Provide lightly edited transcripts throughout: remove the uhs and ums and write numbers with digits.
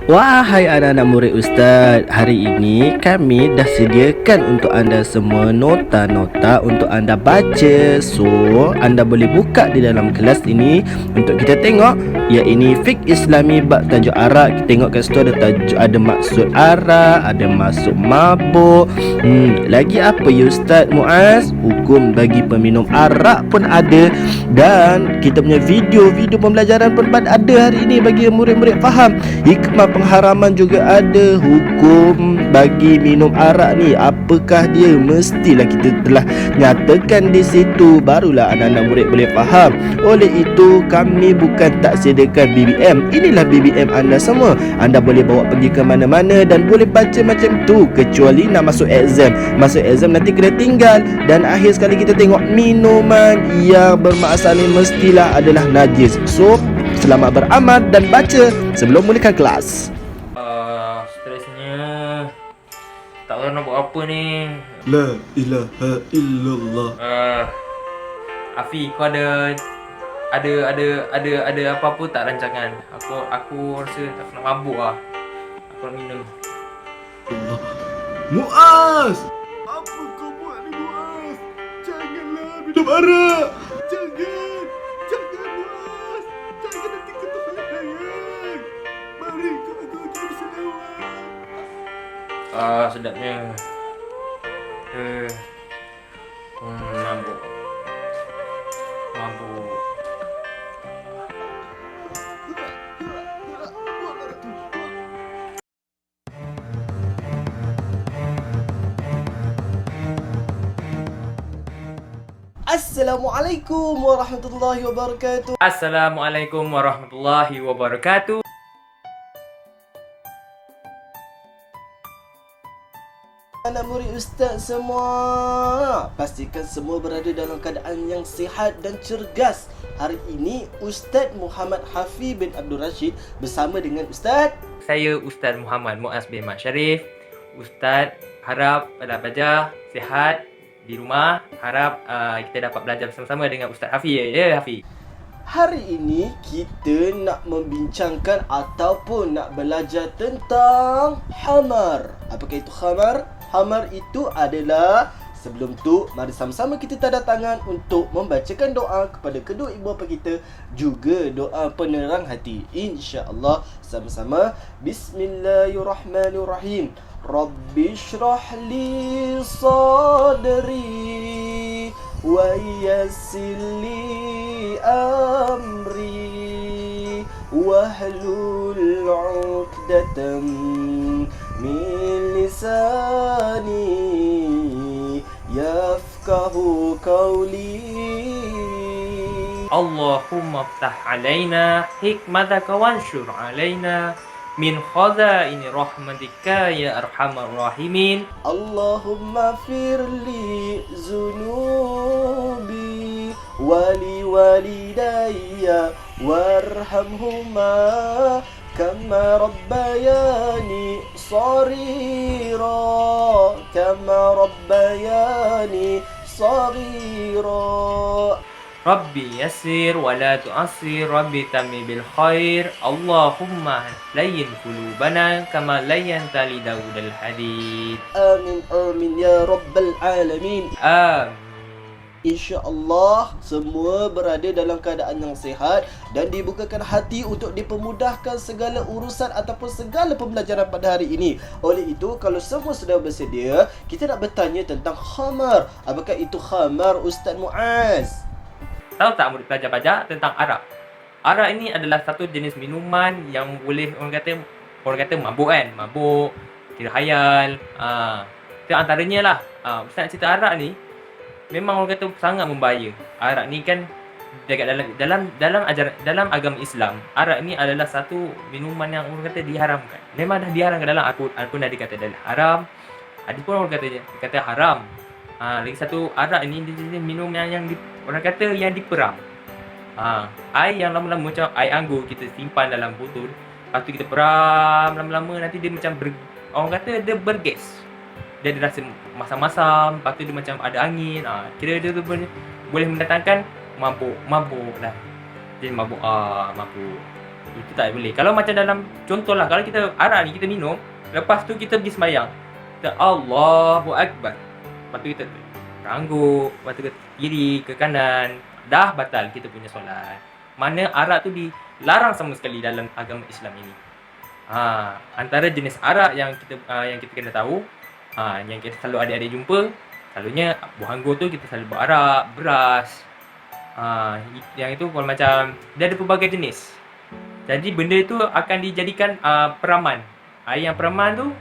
Wahai anak-anak murid Ustaz, hari ini kami dah sediakan untuk anda semua nota-nota untuk anda baca. So, anda boleh buka di dalam kelas ini untuk kita tengok. Ya, ini fiqh Islami bab tajuk arak. Kita tengok kat situ ada tajuk, ada maksud arak, ada maksud mabuk. Lagi apa ya Ustaz Muaz? Hukum bagi peminum arak pun ada. Dan kita punya video pembelajaran pun ada hari ini bagi murid-murid faham. Hikmah pengharaman juga ada. Hukum bagi minum arak ni, apakah dia? Mestilah kita telah nyatakan di situ, barulah anak-anak murid boleh faham. Oleh itu kami bukan tak sediakan BBM. Inilah BBM anda semua. Anda boleh bawa pergi ke mana-mana dan boleh baca macam tu, kecuali nak masuk exam. Masuk exam nanti kena tinggal. Dan akhir sekali kita tengok minuman yang bermasalah mestilah adalah najis. So, selamat beramal dan baca sebelum mulakan kelas. Stresnya tak tahu nak buat apa ni. La ilaha illallah. Afi, kau ada apa-apa tak rancangan? Aku rasa tak nak mabuk lah. Aku nak minum. Allah. Muaz! Apa kau buat ni, Muaz? Janganlah minum arak. Jangan Muaz. Jangan, nanti kau terbayang. Mari kau kita berselawat. Sedapnya. Mabuk. Assalamualaikum warahmatullahi wabarakatuh. Assalamualaikum warahmatullahi wabarakatuh. Anak murid Ustaz semua, pastikan semua berada dalam keadaan yang sihat dan cergas. Hari ini Ustaz Muhammad Hafiz bin Abdul Rashid bersama dengan Ustaz. Saya Ustaz Muhammad Muaz bin Mat Sharif. Ustaz harap pada belajar sihat di rumah. Harap kita dapat belajar bersama-sama dengan Ustaz Hafiz. Ya Hafiz. Hari ini kita nak membincangkan ataupun nak belajar tentang khamar. Apakah itu khamar? Khamar itu adalah, sebelum tu mari sama-sama kita tanda tangan untuk membacakan doa kepada kedua ibu bapa kita, juga doa penerang hati. InsyaAllah sama-sama. Bismillahirrahmanirrahim. Rabbi shrah li sadri wa yassir li amri wahlul 'uqdatam min lisani yafqahu qawli. Allahumma ftah alaina hikmataka wanshur alaina min khazaini rahmatika ya arhamar rahimin. Allahumma firli zunubi wali walidayya warhamhuma kama rabbayani saghira Rabbi yassir wa la tu'assir, Rabbi tammi bil khair. Allahumma layyin qulubana kama layyanta li Daudal hadid. Amin amin ya rabbal alamin. Amin. InsyaAllah semua berada dalam keadaan yang sihat dan dibukakan hati untuk dipermudahkan segala urusan ataupun segala pembelajaran pada hari ini. Oleh itu, kalau semua sudah bersedia, kita nak bertanya tentang khamar. Apakah itu khamar, Ustaz Muaz? Tahu tak murid pelajar tentang arak? Arak ini adalah satu jenis minuman yang boleh orang kata mabuk kan? Mabuk, kira hayal. Itu antaranya lah. Ustaz nak cerita arak ni memang orang kata sangat membahaya. Arak ni kan dalam agama Islam, arak ni adalah satu minuman yang orang kata diharamkan. Memang dah diharamkan dalam Al-Quran pun dah dikata adalah haram. Ada pun orang kata haram. Lagi satu, arak ni dia minum yang orang kata yang diperam. Air yang lama-lama macam air anggur kita simpan dalam botol, lepas tu kita peram lama-lama, nanti dia macam orang kata dia bergas. Dia ada rasa masam-masam, lepas tu dia macam ada angin. Kira dia tu boleh mendatangkan mabuk dah. Jadi mabuk. Itu tak boleh. Kalau macam dalam contohlah, kalau kita arak ni kita minum, lepas tu kita pergi sembahyang. Kita Allahu Akbar. Lepas tu kita terangguk, lepas tu ke kiri, ke kanan, dah batal kita punya solat. Mana arak tu dilarang sama sekali dalam agama Islam ini. Antara jenis arak yang kita kena tahu, yang kita selalu adik-adik jumpa, selalunya buah anggur tu kita selalu buat arak, beras. Yang itu kalau macam dia ada pelbagai jenis. Jadi benda itu akan dijadikan peraman. Air yang peraman tu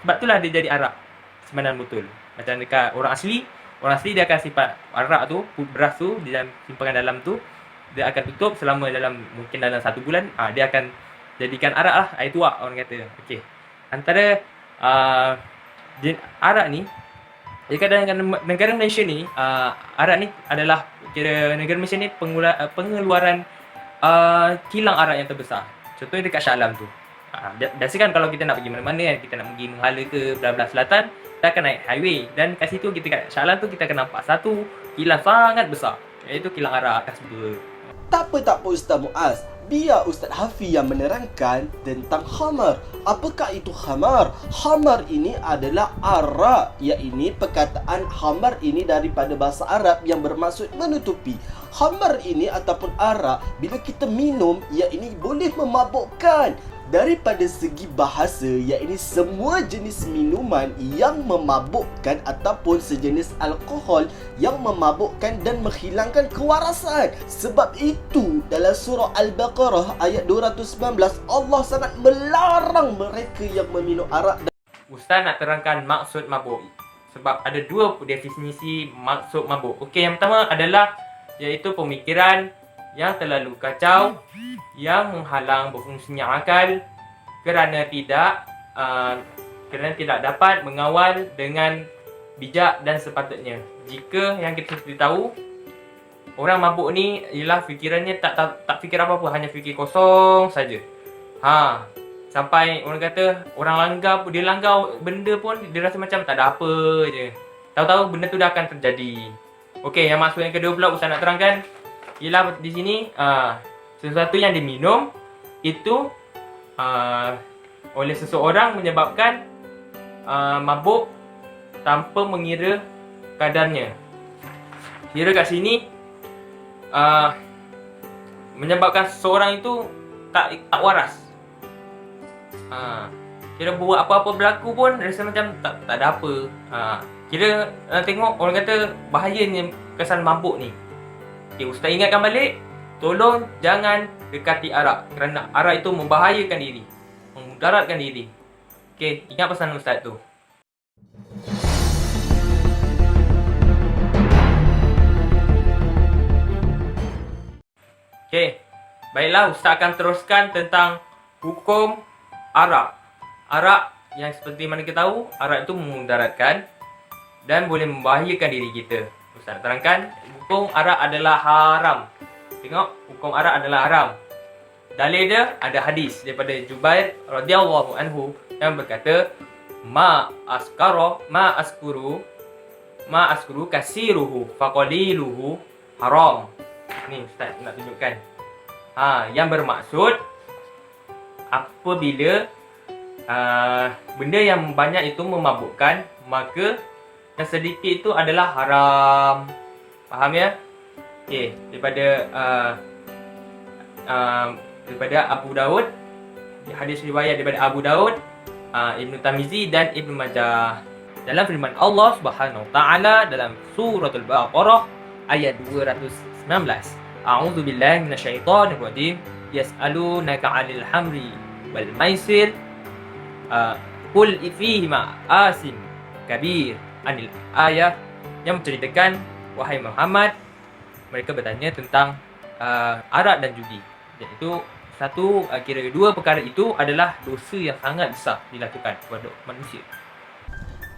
sebab itulah dia jadi arak sebenarnya betul. Macam dekat orang asli dia akan simpan arak tu, beras tu dia simpan dalam tu. Dia akan tutup selama mungkin dalam 1 bulan. Dia akan jadikan arak lah, air tuak orang kata. Okey. Antara arak ni, dekat dalam negara Malaysia ni, arak ni adalah kira negara Malaysia ni pengeluaran kilang arak yang terbesar. Contohnya dekat Shah Alam tu. Biasa kan kalau kita nak pergi mana-mana kan, kita nak pergi Menghala ke belah-belah selatan, kita akan naik highway. Dan kat situ kita kat Shah Alam tu kita akan nampak satu kilang sangat besar, iaitu kilang arak Kasbah. Tak apa Ustaz Muaz. Biar Ustaz Hafiz yang menerangkan tentang khamar. Apakah itu khamar? Khamar ini adalah arak. Iaitu perkataan khamar ini daripada bahasa Arab yang bermaksud menutupi. Khamar ini ataupun arak, bila kita minum, ia ini boleh memabukkan. Daripada segi bahasa, iaitu semua jenis minuman yang memabukkan ataupun sejenis alkohol yang memabukkan dan menghilangkan kewarasan. Sebab itu dalam surah Al-Baqarah ayat 219, Allah sangat melarang mereka yang meminum arak. Ustaz nak terangkan maksud mabuk. Sebab ada 2 definisi maksud mabuk. Okey, yang pertama adalah iaitu pemikiran yang terlalu kacau, yang menghalang berfungsinya akal kerana tidak dapat mengawal dengan bijak dan sepatutnya. Jika yang kita tahu, orang mabuk ni ialah fikirannya tak fikir apa-apa, hanya fikir kosong saja. Sampai orang kata orang dia langgar benda pun dia rasa macam tak ada apa je. Tahu-tahu benda tu dah akan terjadi. Okey, yang maksud yang kedua pula Ustaz nak terangkan ialah di sini sesuatu yang diminum itu oleh seseorang menyebabkan mabuk tanpa mengira kadarnya. Kira kat sini menyebabkan seseorang itu tak waras. Kira buat apa-apa berlaku pun rasa macam tak ada apa. Kira tengok orang kata bahayanya kesan mabuk ni. Okay, Ustaz ingatkan balik, tolong jangan dekati arak kerana arak itu membahayakan diri, memudaratkan diri. Okey, ingat pesan Ustaz tu. Okey, baiklah Ustaz akan teruskan tentang hukum arak. Arak yang seperti mana kita tahu, arak itu memudaratkan dan boleh membahayakan diri kita. Ustaz terangkan, hukum arak adalah haram. Tengok, hukum arak adalah haram. Dalil dia ada hadis daripada Jubair radhiyallahu anhu yang berkata, ma askuru kasiruhu faqaliluhu haram. Ni Ustaz nak tunjukkan. Yang bermaksud apabila benda yang banyak itu memabukkan, maka yang sedikit itu adalah haram. Faham ya? Okey, daripada Abu Daud, hadis riwayat daripada Abu Daud, Ibnu Tamizi dan Ibnu Majah. Dalam firman Allah Subhanahu wa taala dalam suratul Baqarah ayat 219. A'udzu billahi minasyaitonir rajim. Yas'alunaka 'anil hamri wal maisir. Qul fihima asim kabir anil ayah, yang menceritakan, wahai Muhammad, mereka bertanya tentang arak dan judi. Iaitu kira 2 perkara itu adalah dosa yang sangat besar dilakukan kepada manusia.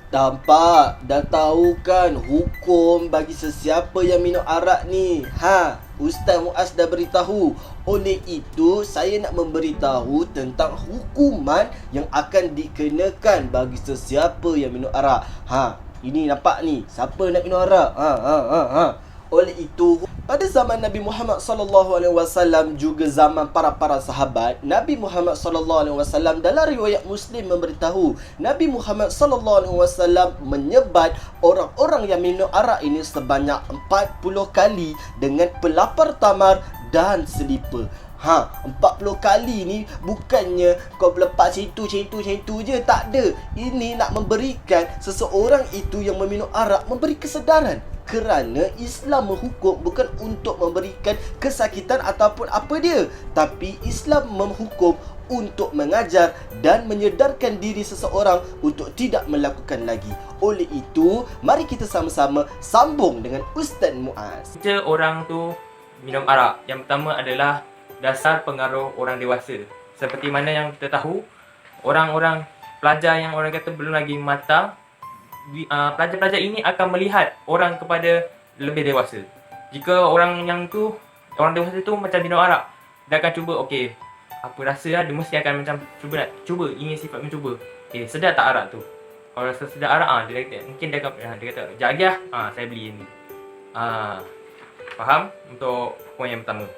Tampak, dah tahu kan hukum bagi sesiapa yang minum arak ni. Ustaz Muaz dah beritahu. Oleh itu, saya nak memberitahu tentang hukuman yang akan dikenakan bagi sesiapa yang minum arak. Ini nampak ni, siapa nak minum arak? Oleh itu, pada zaman Nabi Muhammad SAW juga zaman para sahabat, Nabi Muhammad SAW dalam riwayat Muslim memberitahu, Nabi Muhammad SAW menyebat orang-orang yang minum arak ini sebanyak 40 kali dengan pelapar tamar dan selipar. 40 kali ni bukannya kau lepas situ je, tak ada. Ini nak memberikan seseorang itu yang meminum arak memberi kesedaran. Kerana Islam menghukum bukan untuk memberikan kesakitan ataupun apa dia, tapi Islam menghukum untuk mengajar dan menyedarkan diri seseorang untuk tidak melakukan lagi. Oleh itu, mari kita sama-sama sambung dengan Ustaz Muaz. Punca orang tu minum arak. Yang pertama adalah dasar pengaruh orang dewasa. Seperti mana yang kita tahu, orang-orang pelajar yang orang kata belum lagi matang, pelajar-pelajar ini akan melihat orang kepada lebih dewasa. Jika orang dewasa tu macam minum arak, dia akan cuba, okey, apa rasa lah, dia mesti akan macam cuba, ingin sifat mencuba. Sedap tak arak tu? Kalau rasa sedap arak, dia kata, mungkin dia kata, sekejap lagi saya beli ni. Faham? Untuk poin yang pertama,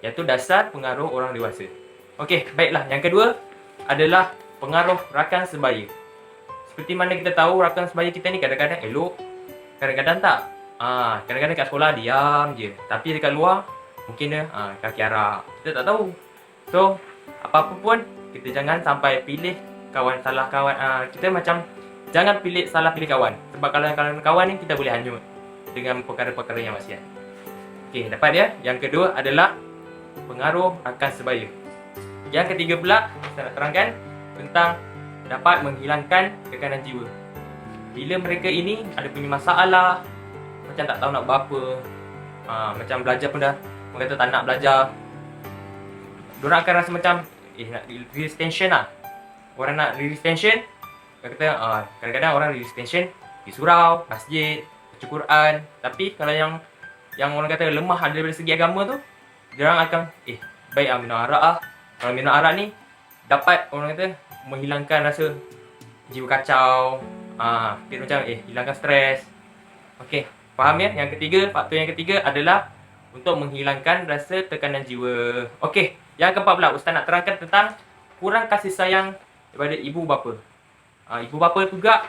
iaitu dasar pengaruh orang dewasa. Okey, baiklah. Yang kedua adalah pengaruh rakan sebaya. Seperti mana kita tahu, rakan sebaya kita ni kadang-kadang elok, kadang-kadang tak. Kadang-kadang kat sekolah diam je, tapi dekat luar mungkin dia kaki arak. Kita tak tahu. So, apa-apa pun kita jangan sampai pilih kawan salah kawan. Kita macam jangan salah pilih kawan. Sebab kalau kawan ni kita boleh hanyut dengan perkara-perkara yang maksiat. Okey, dapat dia. Yang kedua adalah pengaruh rakan sebaya. Yang ketiga pula, saya nak terangkan tentang dapat menghilangkan tekanan jiwa. Bila mereka ini ada punya masalah, macam tak tahu nak buat apa, macam belajar pun dah orang kata tak nak belajar, diorang akan rasa macam nak release tension lah. Orang nak release tension, kadang-kadang orang release tension di surau, masjid, baca Quran. Tapi kalau yang orang kata lemah dari segi agama tu, diorang akan baik minum arak lah. Kalau minum arak ni dapat orang kata menghilangkan rasa jiwa kacau, dia macam hilangkan stres. Okey, faham ya? Faktor yang ketiga adalah untuk menghilangkan rasa tekanan jiwa. Okey, yang keempat pula Ustaz nak terangkan tentang kurang kasih sayang daripada ibu bapa. Ibu bapa juga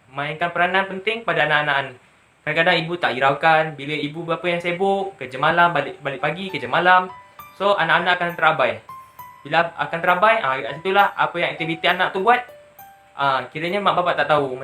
mainkan peranan penting pada anak-anak. Kadang-kadang ibu tak hiraukan bila ibu bapa yang sibuk, kerja malam, balik pagi, kerja malam. So, anak-anak akan terabai. Bila akan terabai, kat situlah apa yang aktiviti anak tu buat, kiranya mak bapak tak tahu.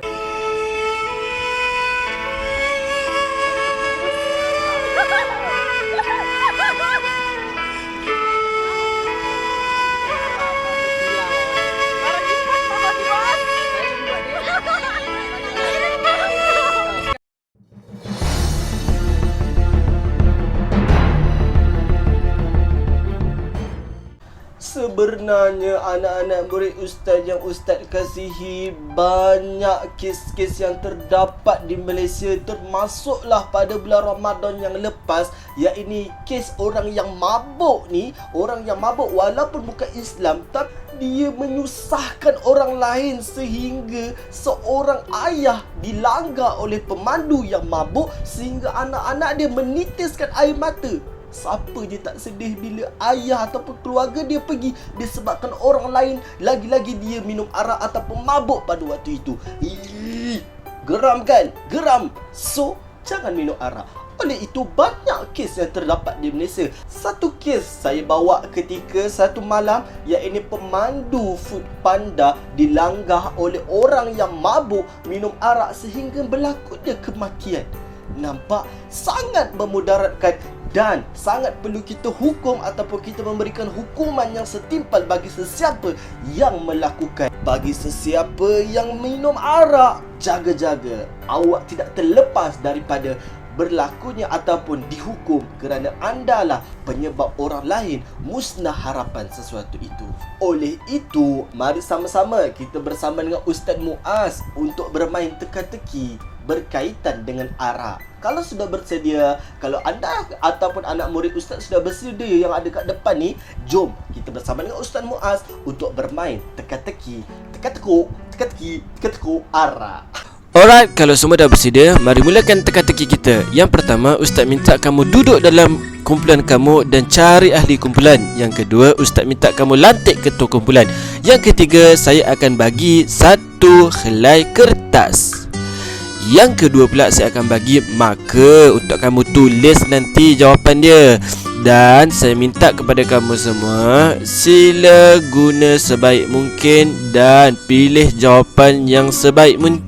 Sebenarnya anak-anak murid Ustaz yang Ustaz kasihi, banyak kes-kes yang terdapat di Malaysia, termasuklah pada bulan Ramadan yang lepas, iaitu kes orang yang mabuk ni. Orang yang mabuk walaupun bukan Islam, tapi dia menyusahkan orang lain sehingga seorang ayah dilanggar oleh pemandu yang mabuk sehingga anak-anak dia menitiskan air mata. Siapa je tak sedih bila ayah ataupun keluarga dia pergi disebabkan orang lain, lagi-lagi dia minum arak ataupun mabuk pada waktu itu. Geram kan? Geram. So, jangan minum arak. Oleh itu, banyak kes yang terdapat di Malaysia. Satu kes saya bawa ketika satu malam, iaitu pemandu Foodpanda dilanggar oleh orang yang mabuk minum arak sehingga berlakunya kematian. Nampak sangat memudaratkan dan sangat perlu kita hukum ataupun kita memberikan hukuman yang setimpal bagi sesiapa yang melakukan. Bagi sesiapa yang minum arak, jaga-jaga awak tidak terlepas daripada berlakunya ataupun dihukum kerana anda lah penyebab orang lain musnah harapan sesuatu itu. Oleh itu, mari sama-sama kita bersama dengan Ustaz Muaz untuk bermain teka-teki berkaitan dengan arak. Kalau sudah bersedia, kalau anda ataupun anak murid Ustaz sudah bersedia yang ada kat depan ni, jom kita bersama dengan Ustaz Muaz untuk bermain teka-teki, teka-teki arak. Alright, kalau semua dah bersedia, mari mulakan teka-teki kita. Yang pertama, Ustaz minta kamu duduk dalam kumpulan kamu dan cari ahli kumpulan. Yang kedua, Ustaz minta kamu lantik ketua kumpulan. Yang ketiga, saya akan bagi satu helai kertas. Yang kedua pula, saya akan bagi marker untuk kamu tulis nanti jawapan dia. Dan saya minta kepada kamu semua, sila guna sebaik mungkin dan pilih jawapan yang sebaik mungkin.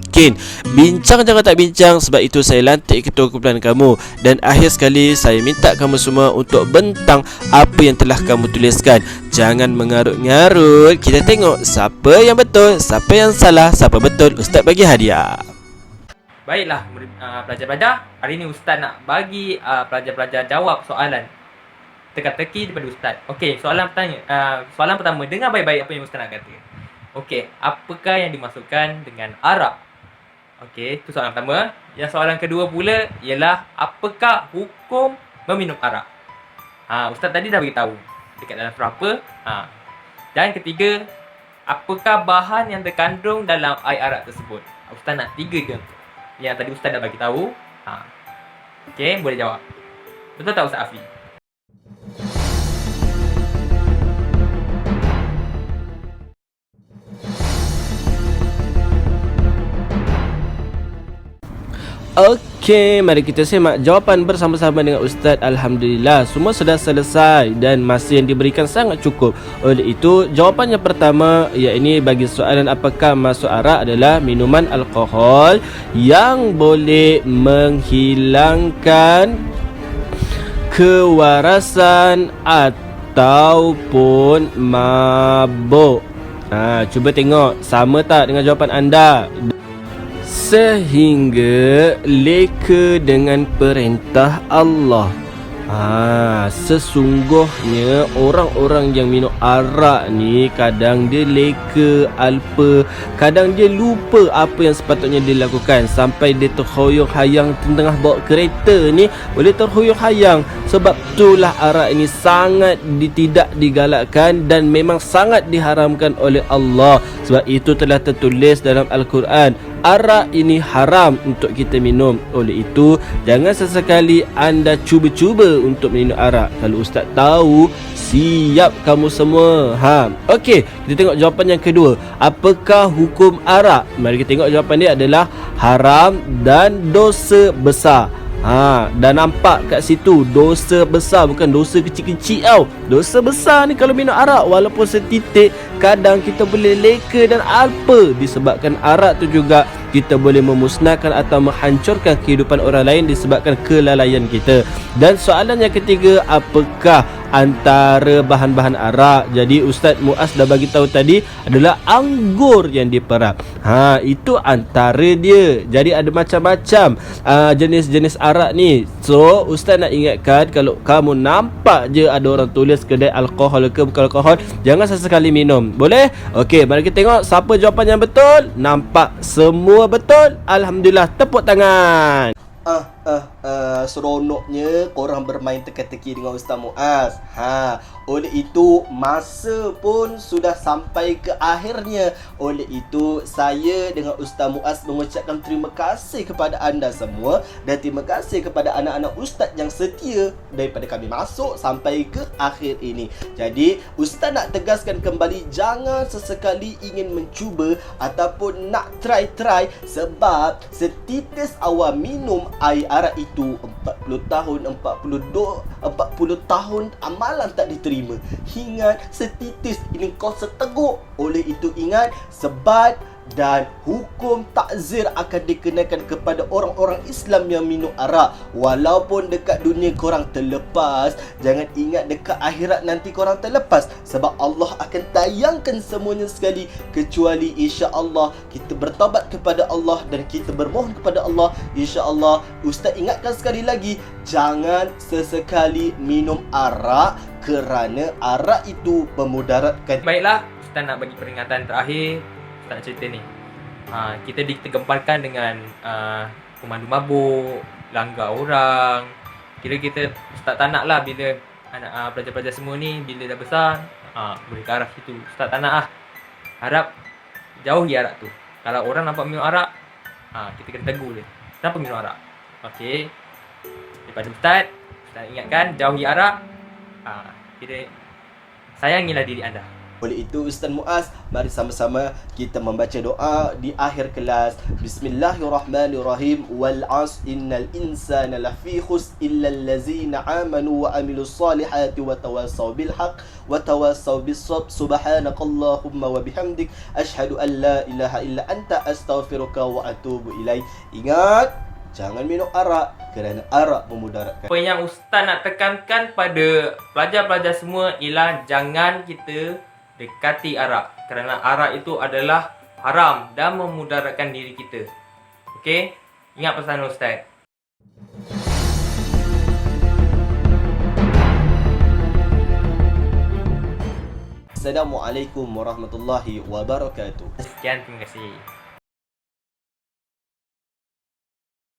Bincang jangan tak bincang, sebab itu saya lantik ketua kumpulan kamu. Dan akhir sekali, saya minta kamu semua untuk bentang apa yang telah kamu tuliskan. Jangan mengarut-ngarut. Kita tengok siapa yang betul, siapa yang salah, siapa betul. Ustaz bagi hadiah. Baiklah, pelajar-pelajar, hari ini Ustaz nak bagi pelajar-pelajar jawab soalan teka-teki daripada Ustaz. Okey, soalan pertama, dengar baik-baik apa yang Ustaz nak kata. Okey, apakah yang dimasukkan dengan arak? Okey, itu soalan pertama. Yang soalan kedua pula ialah apakah hukum meminum arak? Ustaz tadi dah beritahu dekat dalam surah apa. Dan ketiga, apakah bahan yang terkandung dalam air arak tersebut? Ustaz nak 3 je yang tadi Ustaz dah bagi tahu. Okey, boleh jawab. Betul tak Ustaz Afi? Okey, mari kita simak jawapan bersama-sama dengan Ustaz. Alhamdulillah, semua sudah selesai dan masa yang diberikan sangat cukup. Oleh itu, jawapan yang pertama, iaitu bagi soalan apakah masuk arak adalah minuman alkohol yang boleh menghilangkan kewarasan ataupun mabuk. Cuba tengok sama tak dengan jawapan anda. Sehingga leka dengan perintah Allah. Sesungguhnya orang-orang yang minum arak ni kadang dia leka, alpa, kadang dia lupa apa yang sepatutnya dilakukan, sampai dia terhoyong-hayang tengah bawa kereta ni, boleh terhoyong-hayang. Sebab itulah arak ini sangat tidak digalakkan dan memang sangat diharamkan oleh Allah. Sebab itu telah tertulis dalam Al-Quran, arak ini haram untuk kita minum. Oleh itu, jangan sesekali anda cuba-cuba untuk minum arak. Kalau Ustaz tahu, siap kamu semua. Okey, kita tengok jawapan yang kedua. Apakah hukum arak? Mari kita tengok jawapan dia adalah haram dan dosa besar. Dah nampak kat situ, dosa besar, bukan dosa kecil-kecil tau. Dosa besar ni kalau minum arak, walaupun setitik, kadang kita boleh leka dan alpa. Disebabkan arak tu juga kita boleh memusnahkan atau menghancurkan kehidupan orang lain disebabkan kelalaian kita. Dan soalan yang ketiga, apakah antara bahan-bahan arak? Jadi Ustaz Muaz dah bagi tahu tadi adalah anggur yang diperap. Itu antara dia. Jadi ada macam-macam jenis-jenis arak ni. So Ustaz nak ingatkan, kalau kamu nampak je ada orang tulis kedai alkohol ke bukan alkohol, jangan sesekali minum. Boleh? Okey, mari kita tengok siapa jawapan yang betul. Nampak semua betul. Alhamdulillah, tepuk tangan. Seronoknya korang bermain teka-teki dengan Ustaz Muaz. Oleh itu, masa pun sudah sampai ke akhirnya. Oleh itu, saya dengan Ustaz Muaz mengucapkan terima kasih kepada anda semua dan terima kasih kepada anak-anak Ustaz yang setia daripada kami masuk sampai ke akhir ini. Jadi, Ustaz nak tegaskan kembali, jangan sesekali ingin mencuba ataupun nak try-try, sebab setitis awal minum air arak itu 40 tahun, 40 tahun amalan tak diterima. Ingat, setitis ini kau seteguk. Oleh itu ingat, sebat dan hukum takzir akan dikenakan kepada orang-orang Islam yang minum arak. Walaupun dekat dunia korang terlepas, jangan ingat dekat akhirat nanti korang terlepas, sebab Allah akan tayangkan semuanya sekali, kecuali insya-Allah kita bertaubat kepada Allah dan kita bermohon kepada Allah. InsyaAllah, Ustaz ingatkan sekali lagi, jangan sesekali minum arak kerana arak itu memudaratkan. Baiklah, Ustaz nak bagi peringatan terakhir. Ustaz nak cerita ni. Kita digemparkan dengan pemandu mabuk, langgar orang. Kira kita Ustaz tak nak lah bila anak pelajar-pelajar semua ni bila dah besar boleh ke arah situ. Ustaz tak nak lah. Harap jauhi arak tu. Kalau orang nampak minum arak, Kita kena tegur dia. Kenapa minum arak? Okey. Daripada Ustaz ingatkan jauhi arak. Kita sayangilah diri anda. Oleh itu Ustaz Muaz, mari sama-sama kita membaca doa di akhir kelas. Bismillahirrahmanirrahim. Wal 'asr innal insana lafi khusr illa allazina amanu wa amilus solihati wa tawassaw bil haqq wa tawassaw bis sabr. Subhanakallahumma wa bihamdik asyhadu an la ilaha illa anta astaghfiruka wa atubu ilaik. Ingat, jangan minum arak kerana arak memudaratkan. Apa yang Ustaz nak tekankan pada pelajar-pelajar semua ialah jangan kita dekati arak, kerana arak itu adalah haram dan memudaratkan diri kita. Okey? Ingat pesan Ustaz. Assalamualaikum warahmatullahi wabarakatuh. Sekian, terima kasih.